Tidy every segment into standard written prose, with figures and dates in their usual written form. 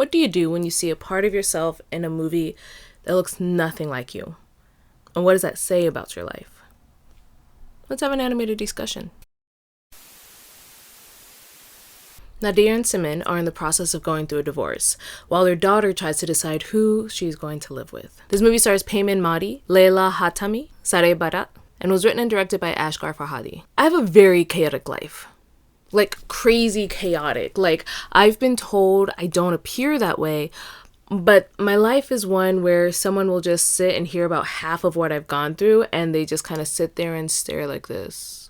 What do you do when you see a part of yourself in a movie that looks nothing like you? And what does that say about your life? Let's have an animated discussion. Nadir and Simin are in the process of going through a divorce, while their daughter tries to decide who she's going to live with. This movie stars Payman Mahdi, Leila Hatami, Sareh Barat, and was written and directed by Asghar Farhadi. I have a very chaotic life. Like, crazy chaotic. Like, I've been told I don't appear that way, but my life is one where someone will just sit and hear about half of what I've gone through, and they just kind of sit there and stare like this,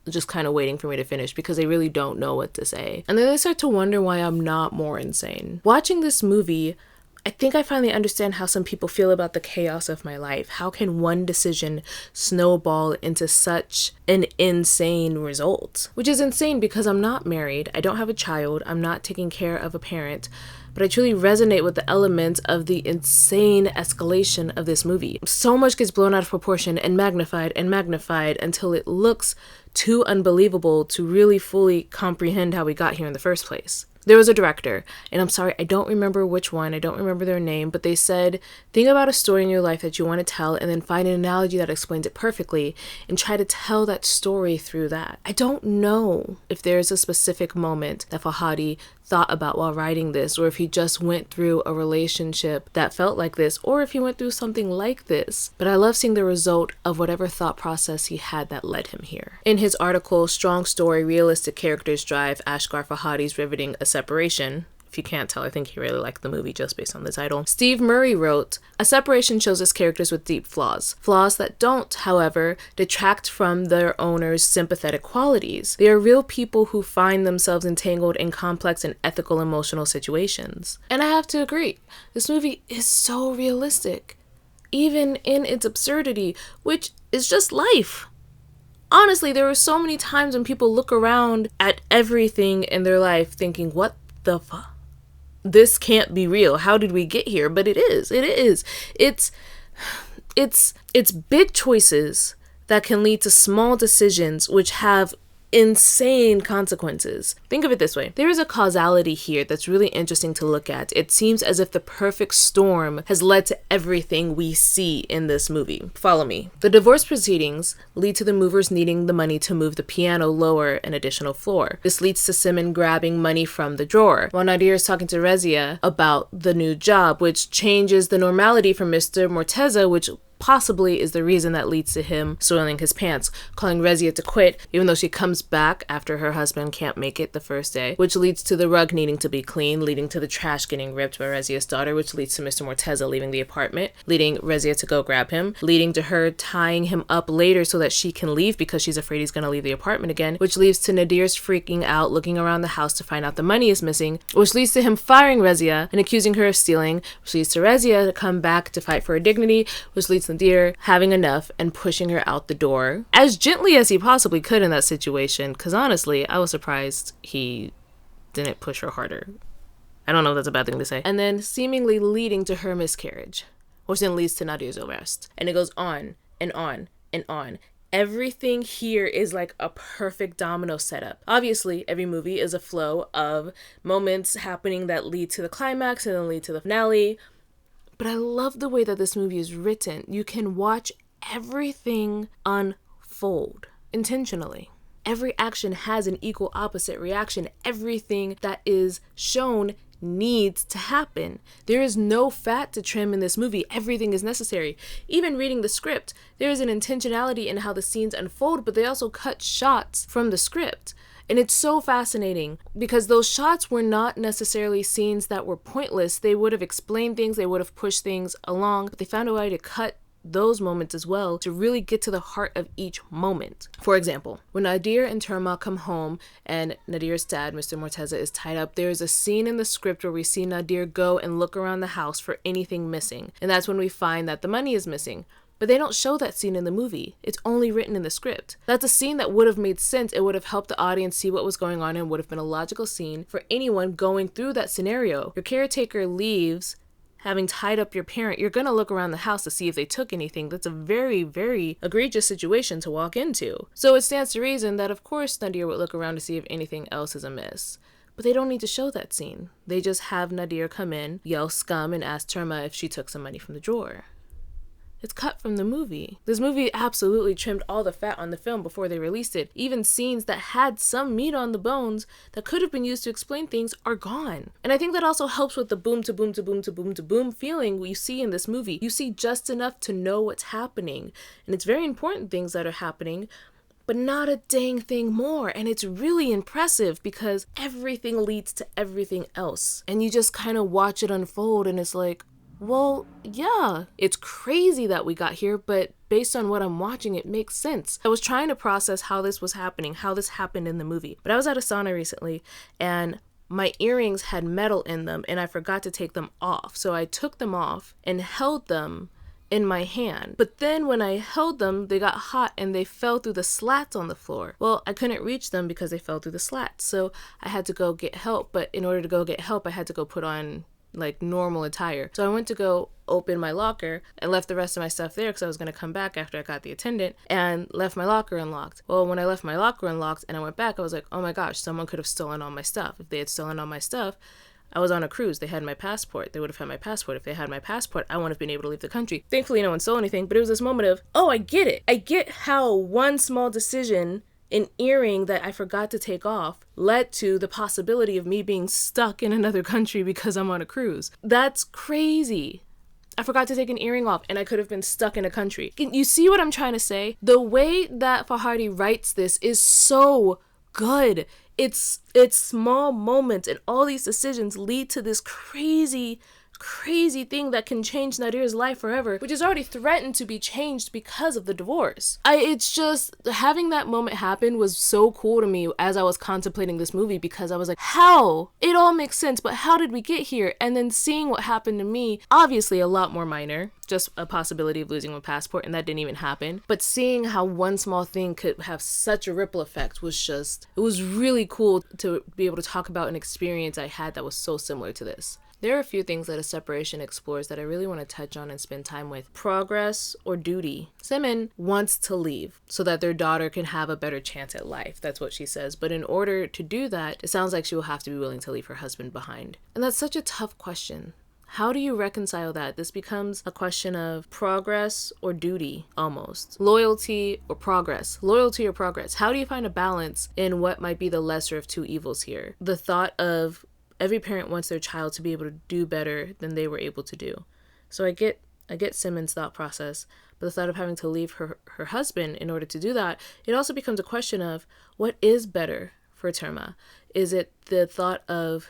just kind of waiting for me to finish because they really don't know what to say. And then they start to wonder why I'm not more insane. Watching this movie, I think I finally understand how some people feel about the chaos of my life. How can one decision snowball into such an insane result? Which is insane because I'm not married, I don't have a child, I'm not taking care of a parent, but I truly resonate with the elements of the insane escalation of this movie. So much gets blown out of proportion and magnified until it looks too unbelievable to really fully comprehend how we got here in the first place. There was a director, and I'm sorry, I don't remember which one, I don't remember their name, but they said, think about a story in your life that you want to tell and then find an analogy that explains it perfectly and try to tell that story through that. I don't know if there's a specific moment that Farhadi thought about while writing this, or if he just went through a relationship that felt like this, or if he went through something like this. But I love seeing the result of whatever thought process he had that led him here. In his article, Strong Story, Realistic Characters Drive Asghar Farhadi's Riveting a Separation, if you can't tell, I think he really liked the movie just based on the title, Steve Murray wrote, "A separation shows us characters with deep flaws. Flaws that don't, however, detract from their owner's sympathetic qualities. They are real people who find themselves entangled in complex and ethical emotional situations." And I have to agree, this movie is so realistic, even in its absurdity, which is just life. Honestly, there are so many times when people look around at everything in their life thinking, what the fuck? This can't be real. How did we get here? But it is. It's big choices that can lead to small decisions which have insane consequences. Think of it this way. There is a causality here that's really interesting to look at. It seems as if the perfect storm has led to everything we see in this movie. Follow me. The divorce proceedings lead to the movers needing the money to move the piano lower an additional floor. This leads to Simin grabbing money from the drawer, while Nadir is talking to Rezia about the new job, which changes the normality for Mr. Morteza, which possibly is the reason that leads to him soiling his pants, calling Rezia to quit, even though she comes back after her husband can't make it the first day, which leads to the rug needing to be cleaned, leading to the trash getting ripped by Rezia's daughter, which leads to Mr. Morteza leaving the apartment, leading Rezia to go grab him, leading to her tying him up later so that she can leave because she's afraid he's going to leave the apartment again, which leads to Nadir's freaking out, looking around the house to find out the money is missing, which leads to him firing Rezia and accusing her of stealing, which leads to Rezia to come back to fight for her dignity, which leads to Nadir having enough and pushing her out the door as gently as he possibly could in that situation, because honestly, I was surprised he didn't push her harder. I don't know if that's a bad thing to say. And then seemingly leading to her miscarriage, which then leads to Nadir's arrest. And it goes on and on and on. Everything here is like a perfect domino setup. Obviously, every movie is a flow of moments happening that lead to the climax and then lead to the finale. But I love the way that this movie is written. You can watch everything unfold intentionally. Every action has an equal opposite reaction. Everything that is shown needs to happen. There is no fat to trim in this movie. Everything is necessary. Even reading the script, there is an intentionality in how the scenes unfold, but they also cut shots from the script. And it's so fascinating because those shots were not necessarily scenes that were pointless. They would have explained things, they would have pushed things along, but they found a way to cut those moments as well to really get to the heart of each moment. For example, when Nadir and Terma come home and Nadir's dad, Mr. Morteza, is tied up, there is a scene in the script where we see Nadir go and look around the house for anything missing. And that's when we find that the money is missing. But they don't show that scene in the movie. It's only written in the script. That's a scene that would have made sense. It would have helped the audience see what was going on and would have been a logical scene for anyone going through that scenario. Your caretaker leaves, having tied up your parent. You're going to look around the house to see if they took anything. That's a very, very egregious situation to walk into. So it stands to reason that, of course, Nadir would look around to see if anything else is amiss. But they don't need to show that scene. They just have Nadir come in, yell scum, and ask Terma if she took some money from the drawer. It's cut from the movie. This movie absolutely trimmed all the fat on the film before they released it. Even scenes that had some meat on the bones that could have been used to explain things are gone. And I think that also helps with the boom to boom to boom to boom to boom feeling you see in this movie. You see just enough to know what's happening. And it's very important things that are happening, but not a dang thing more. And it's really impressive because everything leads to everything else. And you just kind of watch it unfold and it's like, well, yeah, it's crazy that we got here, but based on what I'm watching, it makes sense. I was trying to process how this was happening, how this happened in the movie. But I was at a sauna recently and my earrings had metal in them and I forgot to take them off. So I took them off and held them in my hand. But then when I held them, they got hot and they fell through the slats on the floor. Well, I couldn't reach them because they fell through the slats. So I had to go get help. But in order to go get help, I had to go put on like normal attire. So I went to go open my locker and left the rest of my stuff there because I was going to come back after I got the attendant, and left my locker unlocked. Well, when I left my locker unlocked and I went back, I was like, oh my gosh, someone could have stolen all my stuff. If they had stolen all my stuff, I was on a cruise. They had my passport. They would have had my passport. If they had my passport, I wouldn't have been able to leave the country. Thankfully, no one stole anything, but it was this moment of, oh, I get it. I get how one small decision, an earring that I forgot to take off, led to the possibility of me being stuck in another country because I'm on a cruise. That's crazy. I forgot to take an earring off and I could have been stuck in a country. You see what I'm trying to say? The way that Farhadi writes this is so good. It's small moments and all these decisions lead to this crazy thing that can change Nadir's life forever, which is already threatened to be changed because of the divorce. It's just, having that moment happen was so cool to me as I was contemplating this movie, because I was like, how? It all makes sense, but how did we get here? And then seeing what happened to me, obviously a lot more minor, just a possibility of losing my passport, and that didn't even happen. But seeing how one small thing could have such a ripple effect was just, it was really cool to be able to talk about an experience I had that was so similar to this. There are a few things that a separation explores that I really want to touch on and spend time with. Progress or duty. Simin wants to leave so that their daughter can have a better chance at life. That's what she says. But in order to do that, it sounds like she will have to be willing to leave her husband behind. And that's such a tough question. How do you reconcile that? This becomes a question of progress or duty, almost. Loyalty or progress. Loyalty or progress. How do you find a balance in what might be the lesser of two evils here? The thought of every parent wants their child to be able to do better than they were able to do. So I get Simon's thought process, but the thought of having to leave her husband in order to do that, it also becomes a question of what is better for Terma? Is it the thought of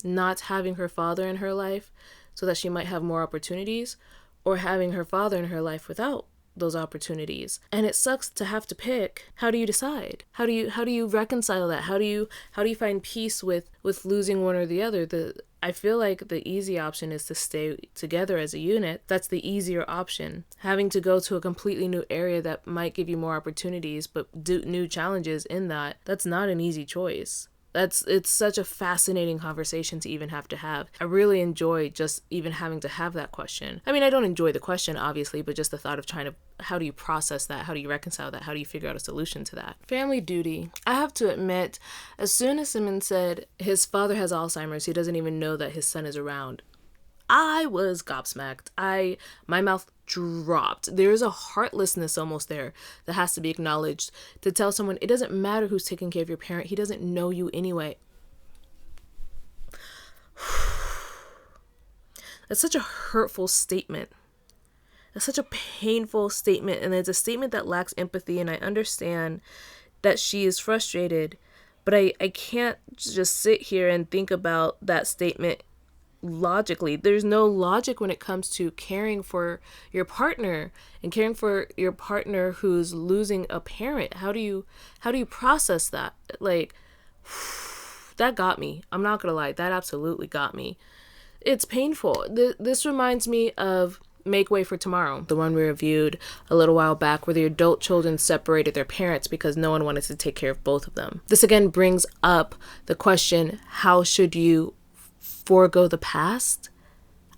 not having her father in her life so that she might have more opportunities, or having her father in her life without those opportunities? And it sucks to have to pick. How do you decide? How do you reconcile that? How do you find peace with losing one or the other? I feel like the easy option is to stay together as a unit. That's the easier option. Having to go to a completely new area that might give you more opportunities but do new challenges in that's not an easy choice. It's such a fascinating conversation to even have to have. I really enjoy just even having to have that question. I mean, I don't enjoy the question, obviously, but just the thought of how do you process that? How do you reconcile that? How do you figure out a solution to that? Family duty. I have to admit, as soon as Simon said his father has Alzheimer's, he doesn't even know that his son is around, I was gobsmacked. My mouth dropped. There's a heartlessness almost there that has to be acknowledged, to tell someone it doesn't matter who's taking care of your parent. He doesn't know you anyway. That's such a hurtful statement. That's such a painful statement. And it's a statement that lacks empathy. And I understand that she is frustrated, but I can't just sit here and think about that statement logically. There's no logic when it comes to caring for your partner and caring for your partner who's losing a parent. How do you process that? Like, that got me. I'm not gonna lie, that absolutely got me. It's painful. This reminds me of Make Way for Tomorrow, the one we reviewed a little while back, where the adult children separated their parents because no one wanted to take care of both of them. This again brings up the question, how should you forego the past?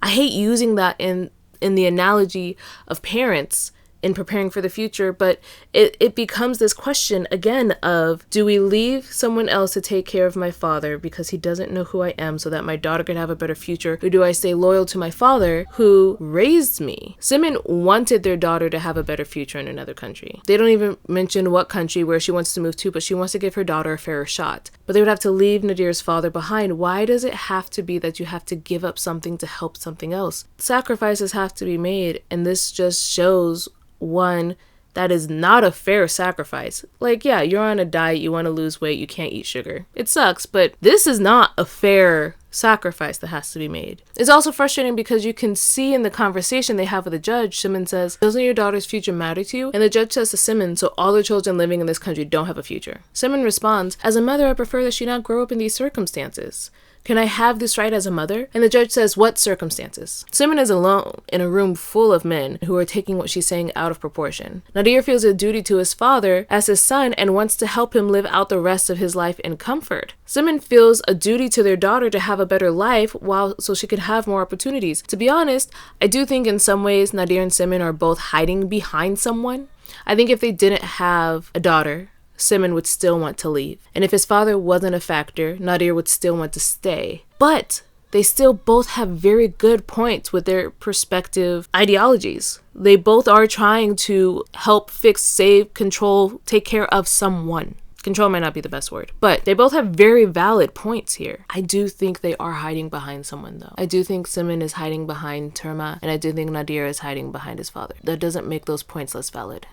I hate using that in the analogy of parents, in preparing for the future, but it becomes this question again of, do we leave someone else to take care of my father because he doesn't know who I am so that my daughter could have a better future, or do I stay loyal to my father who raised me? Simon wanted their daughter to have a better future in another country. They don't even mention what country where she wants to move to, but she wants to give her daughter a fairer shot. But they would have to leave Nadir's father behind. Why does it have to be that you have to give up something to help something else? Sacrifices have to be made, and this just shows one that is not a fair sacrifice. Like, yeah, you're on a diet, you want to lose weight, you can't eat sugar. It sucks, but this is not a fair sacrifice that has to be made. It's also frustrating because you can see in the conversation they have with the judge, Simon says, doesn't your daughter's future matter to you? And the judge says to Simon, so all the children living in this country don't have a future. Simon responds, as a mother, I prefer that she not grow up in these circumstances. Can I have this right as a mother? And the judge says, what circumstances? Simon is alone in a room full of men who are taking what she's saying out of proportion. Nadir feels a duty to his father as his son and wants to help him live out the rest of his life in comfort. Simon feels a duty to their daughter to have a better life so she can have more opportunities. To be honest, I do think in some ways Nadir and Simon are both hiding behind someone. I think if they didn't have a daughter, Simon would still want to leave. And if his father wasn't a factor, Nadir would still want to stay. But they still both have very good points with their perspective ideologies. They both are trying to help fix, save, control, take care of someone. Control might not be the best word, but they both have very valid points here. I do think they are hiding behind someone, though. I do think Simon is hiding behind Terma, and I do think Nadir is hiding behind his father. That doesn't make those points less valid.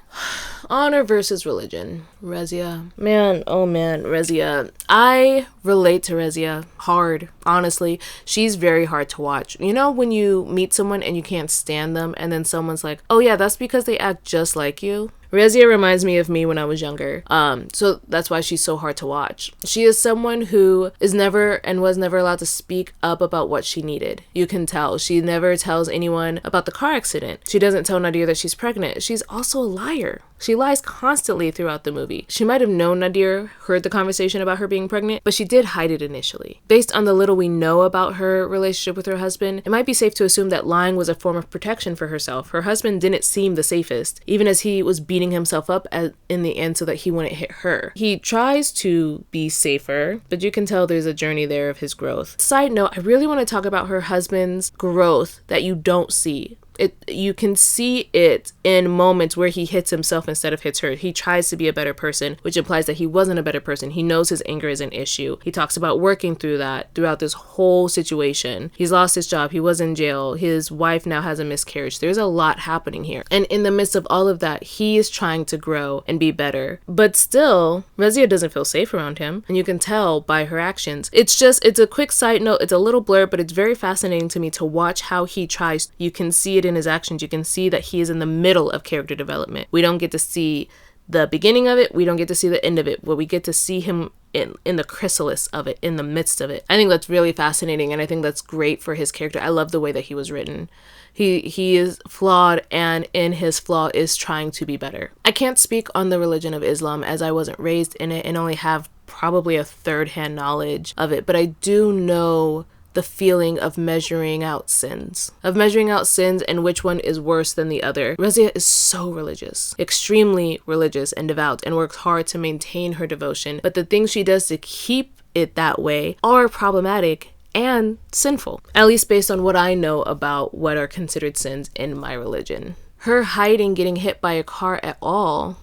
Honor versus religion. Rezia. Man, oh man, Rezia. I relate to Rezia hard, honestly. She's very hard to watch. You know when you meet someone and you can't stand them, and then someone's like, oh yeah, that's because they act just like you? Rezia reminds me of me when I was younger. So that's why she's so hard to watch. She is someone who is never and was never allowed to speak up about what she needed. You can tell. She never tells anyone about the car accident. She doesn't tell Nadir that she's pregnant. She's also a liar. She lies constantly throughout the movie. She might have known Nadir heard the conversation about her being pregnant, but she did hide it initially. Based on the little we know about her relationship with her husband, it might be safe to assume that lying was a form of protection for herself. Her husband didn't seem the safest, even as he was beating himself up in the end so that he wouldn't hit her. He tries to be safer, but you can tell there's a journey there of his growth. Side note, I really want to talk about her husband's growth that you don't see. You can see it in moments where he hits himself instead of hits her. He tries to be a better person, which implies that he wasn't a better person. He knows his anger is an issue. He talks about working through that throughout this whole situation. He's lost his job. He was in jail. His wife now has a miscarriage. There's a lot happening here. And in the midst of all of that, he is trying to grow and be better. But still, Rezia doesn't feel safe around him. And you can tell by her actions. It's a quick side note. It's a little blurb, but it's very fascinating to me to watch how he tries. You can see it in his actions. You can see that he is in the middle of character development. We don't get to see the beginning of it. We don't get to see the end of it, but we get to see him in the chrysalis of it, in the midst of it. I think that's really fascinating, and I think that's great for his character. I love the way that he was written. He is flawed, and in his flaw is trying to be better. I can't speak on the religion of Islam as I wasn't raised in it and only have probably a third-hand knowledge of it, but I do know the feeling of measuring out sins and which one is worse than the other. Rezia is so religious, extremely religious and devout, and works hard to maintain her devotion, but the things she does to keep it that way are problematic and sinful, at least based on what I know about what are considered sins in my religion. Her hiding getting hit by a car at all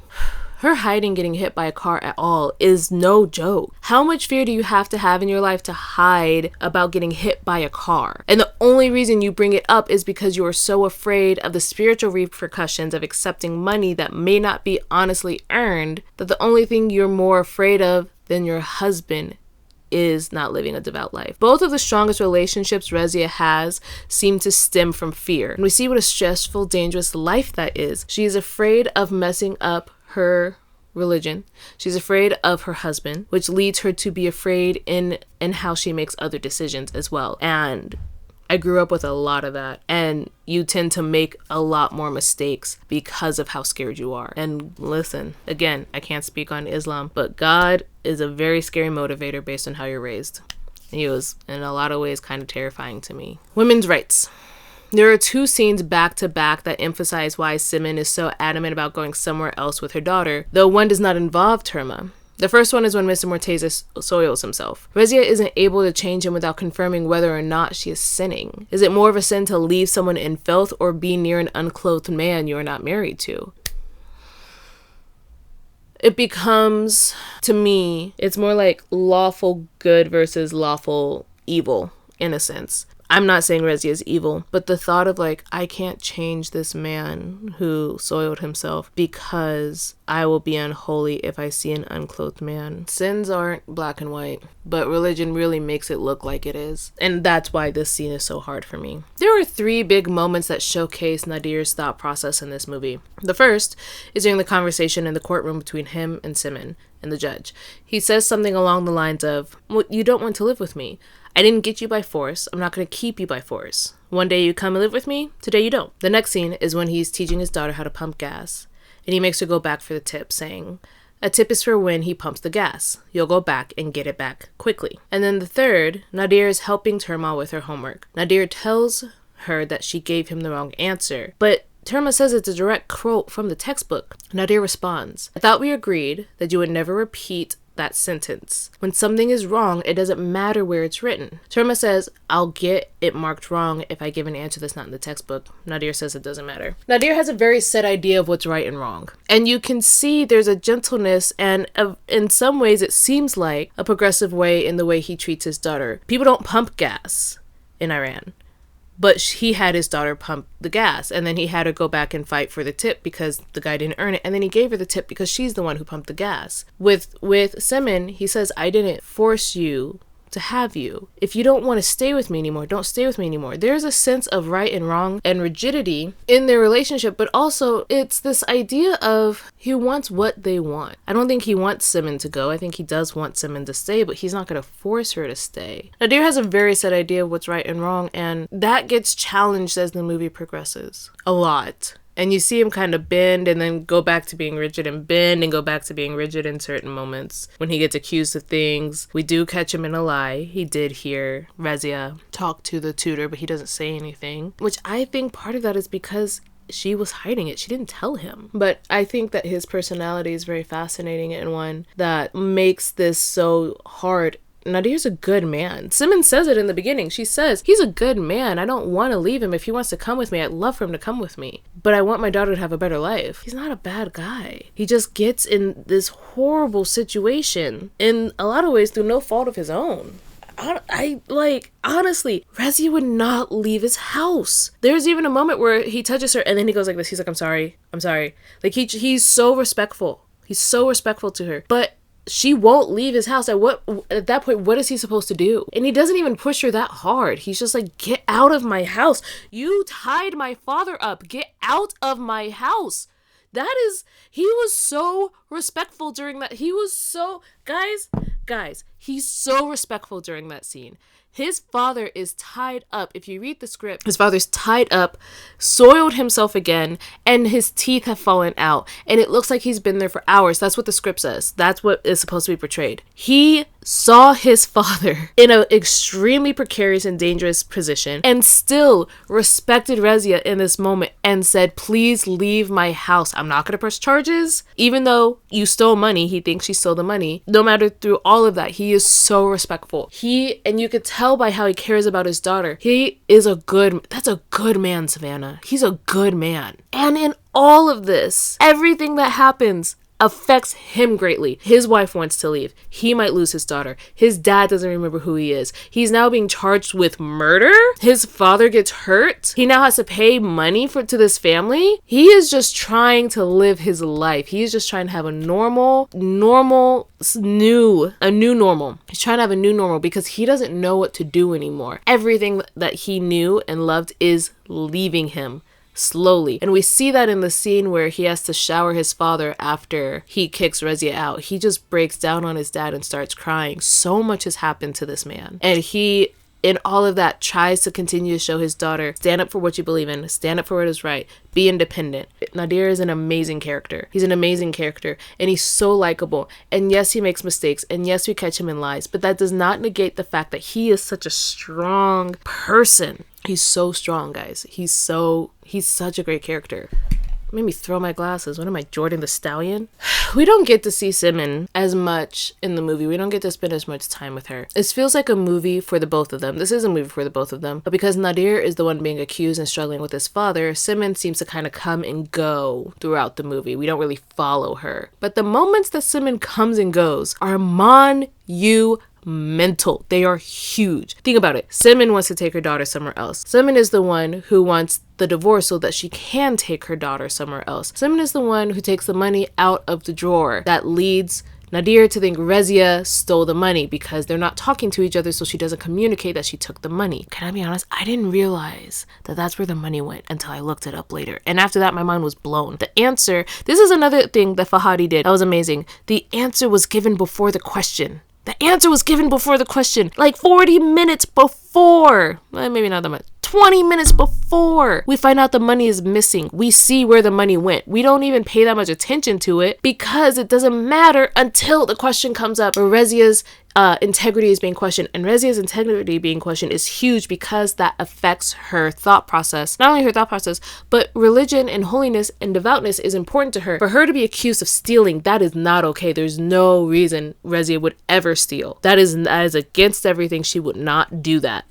is no joke. How much fear do you have in your life to hide about getting hit by a car? And the only reason you bring it up is because you are so afraid of the spiritual repercussions of accepting money that may not be honestly earned, that the only thing you're more afraid of than your husband is not living a devout life. Both of the strongest relationships Rezia has seem to stem from fear. And we see what a stressful, dangerous life that is. She is afraid of messing up her religion. She's afraid of her husband, which leads her to be afraid in how she makes other decisions as well. And I grew up with a lot of that. And you tend to make a lot more mistakes because of how scared you are. And listen, again, I can't speak on Islam, but God is a very scary motivator based on how you're raised. He was, in a lot of ways, kind of terrifying to me. Women's rights. There are 2 scenes back to back that emphasize why Simon is so adamant about going somewhere else with her daughter, though one does not involve Terma. The first one is when Mr. Morteza soils himself. Rezia isn't able to change him without confirming whether or not she is sinning. Is it more of a sin to leave someone in filth or be near an unclothed man you are not married to? It becomes, to me, it's more like lawful good versus lawful evil, in a sense. I'm not saying Rezia is evil, but the thought of like, I can't change this man who soiled himself because I will be unholy if I see an unclothed man. Sins aren't black and white, but religion really makes it look like it is. And that's why this scene is so hard for me. There are 3 big moments that showcase Nadir's thought process in this movie. The first is during the conversation in the courtroom between him and Simon and the judge. He says something along the lines of, well, you don't want to live with me. I didn't get you by force. I'm not going to keep you by force. One day you come and live with me, today you don't. The next scene is when he's teaching his daughter how to pump gas, and he makes her go back for the tip, saying, a tip is for when he pumps the gas. You'll go back and get it back quickly. And then the third, Nadir is helping Terma with her homework. Nadir tells her that she gave him the wrong answer, but Terma says it's a direct quote from the textbook. Nadir responds, I thought we agreed that you would never repeat that sentence. When something is wrong, it doesn't matter where it's written. Terma says, I'll get it marked wrong if I give an answer that's not in the textbook. Nadir says it doesn't matter. Nadir has a very set idea of what's right and wrong. And you can see there's a gentleness and in some ways it seems like a progressive way in the way he treats his daughter. People don't pump gas in Iran. But he had his daughter pump the gas, and then he had her go back and fight for the tip because the guy didn't earn it, and then he gave her the tip because she's the one who pumped the gas. With Simon, he says, I didn't force you to have you. If you don't want to stay with me anymore, don't stay with me anymore. There's a sense of right and wrong and rigidity in their relationship, but also it's this idea of he wants what they want. I don't think he wants Simon to go. I think he does want Simon to stay, but he's not going to force her to stay. Nadir has a very set idea of what's right and wrong, and that gets challenged as the movie progresses. A lot. And you see him kind of bend and then go back to being rigid and bend and go back to being rigid in certain moments. When he gets accused of things, we do catch him in a lie. He did hear Rezia talk to the tutor, but he doesn't say anything. Which I think part of that is because she was hiding it. She didn't tell him. But I think that his personality is very fascinating and one that makes this so hard. Nadir's a good man. Simon says it in the beginning. She says, he's a good man. I don't want to leave him. If he wants to come with me, I'd love for him to come with me. But I want my daughter to have a better life. He's not a bad guy. He just gets in this horrible situation in a lot of ways through no fault of his own. Honestly, Rezia would not leave his house. There's even a moment where he touches her and then he goes like this. He's like, I'm sorry. Like he's so respectful. He's so respectful to her. But she won't leave his house. At that point, what is he supposed to do? And he doesn't even push her that hard. He's just like, get out of my house. You tied my father up. Get out of my house. He was so respectful during that. He was so, guys, he's so respectful during that scene. His father is tied up. If you read the script, his father's tied up, soiled himself again, and his teeth have fallen out. And it looks like he's been there for hours. That's what the script says. That's what is supposed to be portrayed. He saw his father in an extremely precarious and dangerous position and still respected Rezia in this moment and said, please leave my house. I'm not going to press charges. Even though you stole money, he thinks she stole the money. No matter through all of that, he is so respectful. And you could tell by how he cares about his daughter. That's a good man, Savannah. He's a good man. And in all of this, everything that happens affects him greatly. His wife wants to leave. He might lose his daughter. His dad doesn't remember who he is. He's now being charged with murder. His father gets hurt. He now has to pay money to this family. He is just trying to live his life. He's just trying to have a new normal. He's trying to have a new normal because he doesn't know what to do anymore. Everything that he knew and loved is leaving him. Slowly. And we see that in the scene where he has to shower his father after he kicks Rezia out. He just breaks down on his dad and starts crying. So much has happened to this man. And he, in all of that, tries to continue to show his daughter, stand up for what you believe in, stand up for what is right, be independent. Nadir is an amazing character. He's an amazing character, and he's so likable. And yes, he makes mistakes, and yes, we catch him in lies, but that does not negate the fact that he is such a strong person. He's so strong, guys. He's such a great character. Made me throw my glasses. What am I, Jordan the Stallion? We don't get to see Simon as much in the movie. We don't get to spend as much time with her. It feels like a movie for the both of them. This is a movie for the both of them. But because Nadir is the one being accused and struggling with his father, Simon seems to kind of come and go throughout the movie. We don't really follow her. But the moments that Simon comes and goes are mental. They are huge. Think about it. Simon wants to take her daughter somewhere else. Simon is the one who wants the divorce so that she can take her daughter somewhere else. Simon is the one who takes the money out of the drawer that leads Nadir to think Rezia stole the money because they're not talking to each other, so she doesn't communicate that she took the money. Can I be honest? I didn't realize that that's where the money went until I looked it up later. And after that, my mind was blown. The answer, this is another thing that Fahadi did that was amazing. The answer was given before the question. The answer was given before the question, like 40 minutes before. Well, maybe not that much. 20 minutes before we find out the money is missing. We see where the money went. We don't even pay that much attention to it because it doesn't matter until the question comes up where Rezia's integrity is being questioned. And Rezia's integrity being questioned is huge because that affects her thought process. Not only her thought process, but religion and holiness and devoutness is important to her. For her to be accused of stealing, that is not okay. There's no reason Rezia would ever steal. That is against everything. She would not do that.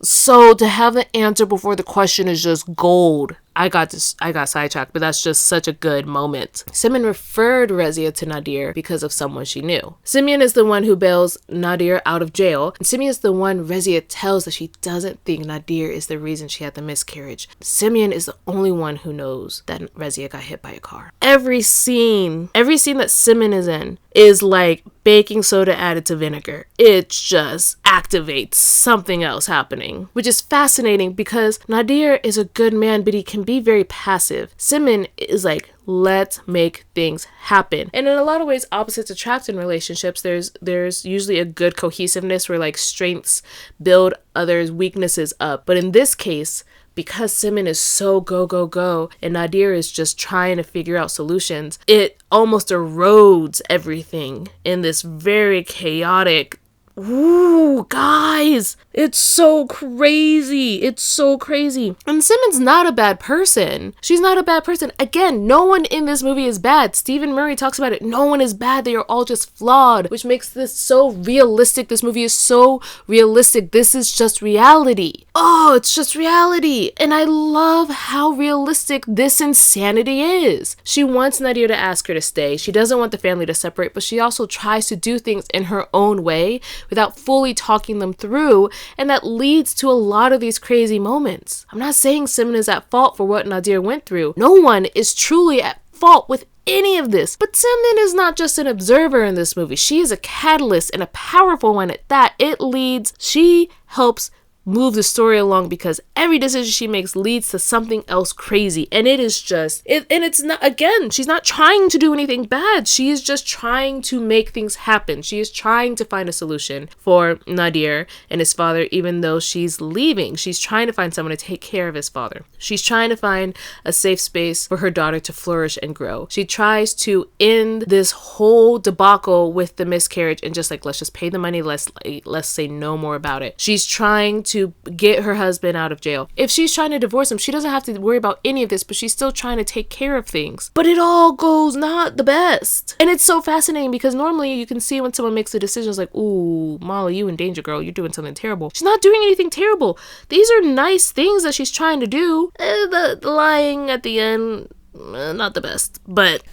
So to have the answer before the question is just gold. I got sidetracked, but that's just such a good moment. Simon referred Rezia to Nadir because of someone she knew. Simeon is the one who bails Nadir out of jail, and Simeon is the one Rezia tells that she doesn't think Nadir is the reason she had the miscarriage. Simeon is the only one who knows that Rezia got hit by a car. Every scene that Simeon is in is like baking soda added to vinegar. It just activates something else happening, which is fascinating because Nadir is a good man, but he can be very passive. Simon is like, let's make things happen. And in a lot of ways, opposites attract in relationships. There's usually a good cohesiveness where like strengths build others' weaknesses up. But in this case, because Simon is so go and Nadir is just trying to figure out solutions, it almost erodes everything in this very chaotic. Ooh, guys, it's so crazy. It's so crazy. And Simon's not a bad person. She's not a bad person. Again, no one in this movie is bad. Stephen Murray talks about it. No one is bad. They are all just flawed, which makes this so realistic. This movie is so realistic. This is just reality. Oh, it's just reality. And I love how realistic this insanity is. She wants Nadir to ask her to stay. She doesn't want the family to separate, but she also tries to do things in her own way without fully talking them through, and that leads to a lot of these crazy moments. I'm not saying Simon is at fault for what Nadir went through. No one is truly at fault with any of this. But Simon is not just an observer in this movie. She is a catalyst, and a powerful one at that. She helps move the story along because every decision she makes leads to something else crazy. And it is just, and it's not, again, she's not trying to do anything bad. She is just trying to make things happen. She is trying to find a solution for Nadir and his father, even though she's leaving. She's trying to find someone to take care of his father. She's trying to find a safe space for her daughter to flourish and grow. She tries to end this whole debacle with the miscarriage and just like, let's just pay the money. Let's say no more about it. She's trying to get her husband out of jail. If she's trying to divorce him, she doesn't have to worry about any of this, but she's still trying to take care of things. But it all goes not the best. And it's so fascinating because normally you can see when someone makes a decision, it's like, ooh, Molly, you in danger, girl. You're doing something terrible. She's not doing anything terrible. These are nice things that she's trying to do. The lying at the end, not the best. But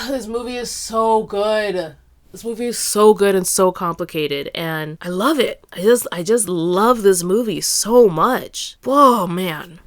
this movie is so good. This movie is so good and so complicated, and I love it. I just love this movie so much. Whoa, man.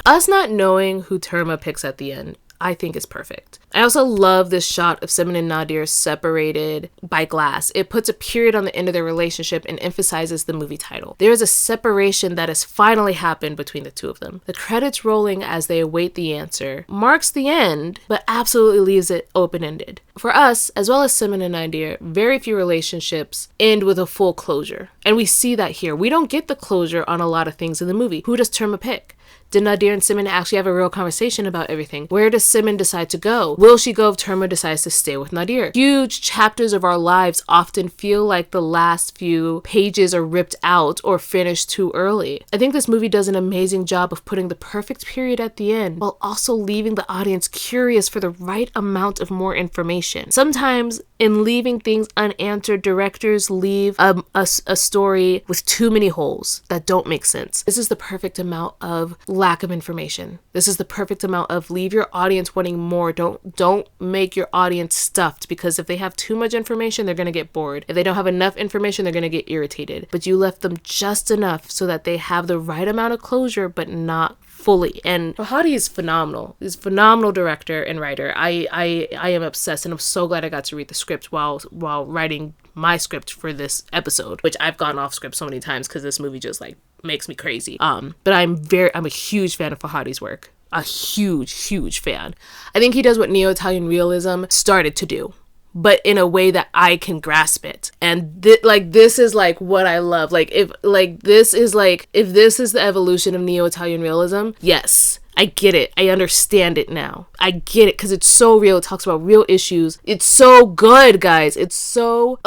Us not knowing who Terma picks at the end, I think is perfect. I also love this shot of Simon and Nadir separated by glass. It puts a period on the end of their relationship and emphasizes the movie title. There is a separation that has finally happened between the two of them. The credits rolling as they await the answer marks the end, but absolutely leaves it open-ended. For us, as well as Simon and Nadir, very few relationships end with a full closure. And we see that here. We don't get the closure on a lot of things in the movie. Who does Terma pick? Did Nadir and Simon actually have a real conversation about everything? Where does Simon decide to go? Will she go if Terma decides to stay with Nadir? Huge chapters of our lives often feel like the last few pages are ripped out or finished too early. I think this movie does an amazing job of putting the perfect period at the end while also leaving the audience curious for the right amount of more information. Sometimes in leaving things unanswered, directors leave a story with too many holes that don't make sense. This is the perfect amount of lack of information. This is the perfect amount of leave your audience wanting more. Don't make your audience stuffed, because if they have too much information, they're going to get bored. If they don't have enough information, they're going to get irritated. But you left them just enough so that they have the right amount of closure, but not fully. And Fahadi is phenomenal. He's a phenomenal director and writer. I am obsessed, and I'm so glad I got to read the script while writing my script for this episode, which I've gone off script so many times because this movie just like makes me crazy. But I'm a huge fan of Fahadi's work. A huge fan. I think he does what Neo-Italian realism started to do, but in a way that I can grasp it. And this is like what I love. If this is the evolution of Neo-Italian realism, yes, I get it. I understand it now. I get it because it's so real. It talks about real issues. It's so good, guys. It's so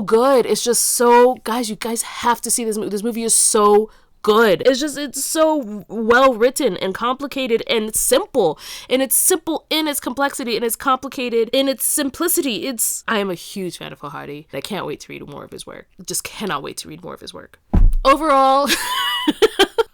good. It's just so, guys, you guys have to see this movie. This movie is so good. It's so well written and complicated and simple. And it's simple in its complexity, and it's complicated in its simplicity. I am a huge fan of Fahadi. I can't wait to read more of his work. Just cannot wait to read more of his work.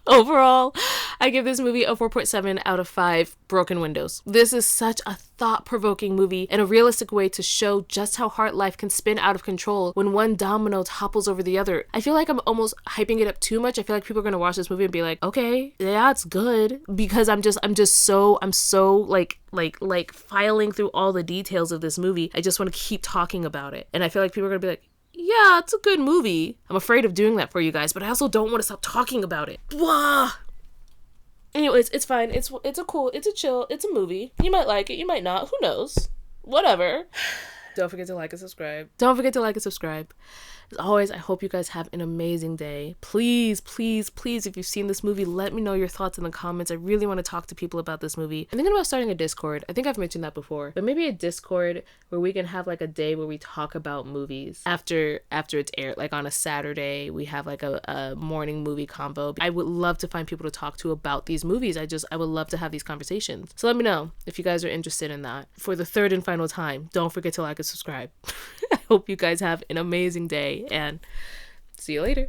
Overall, I give this movie a 4.7 out of 5 broken windows. This is such a thought-provoking movie and a realistic way to show just how hard life can spin out of control when one domino topples over the other. I feel like I'm almost hyping it up too much. I feel like people are going to watch this movie and be like, okay, yeah, it's good, because I'm so filing through all the details of this movie. I just want to keep talking about it. And I feel like people are going to be like, yeah, it's a good movie. I'm afraid of doing that for you guys, but I also don't want to stop talking about it. Blah. Anyways, it's fine. It's a chill, it's a movie. You might like it, you might not. Who knows? Whatever. Don't forget to like and subscribe. As always, I hope you guys have an amazing day. Please, if you've seen this movie, let me know your thoughts in the comments. I really want to talk to people about this movie. I'm thinking about starting a Discord. I think I've mentioned that before, but maybe a Discord where we can have like a day where we talk about movies after it's aired. Like on a Saturday, we have like a morning movie combo. I would love to find people to talk to about these movies. I would love to have these conversations. So let me know if you guys are interested in that. For the third and final time, don't forget to like and subscribe. I hope you guys have an amazing day, and see you later.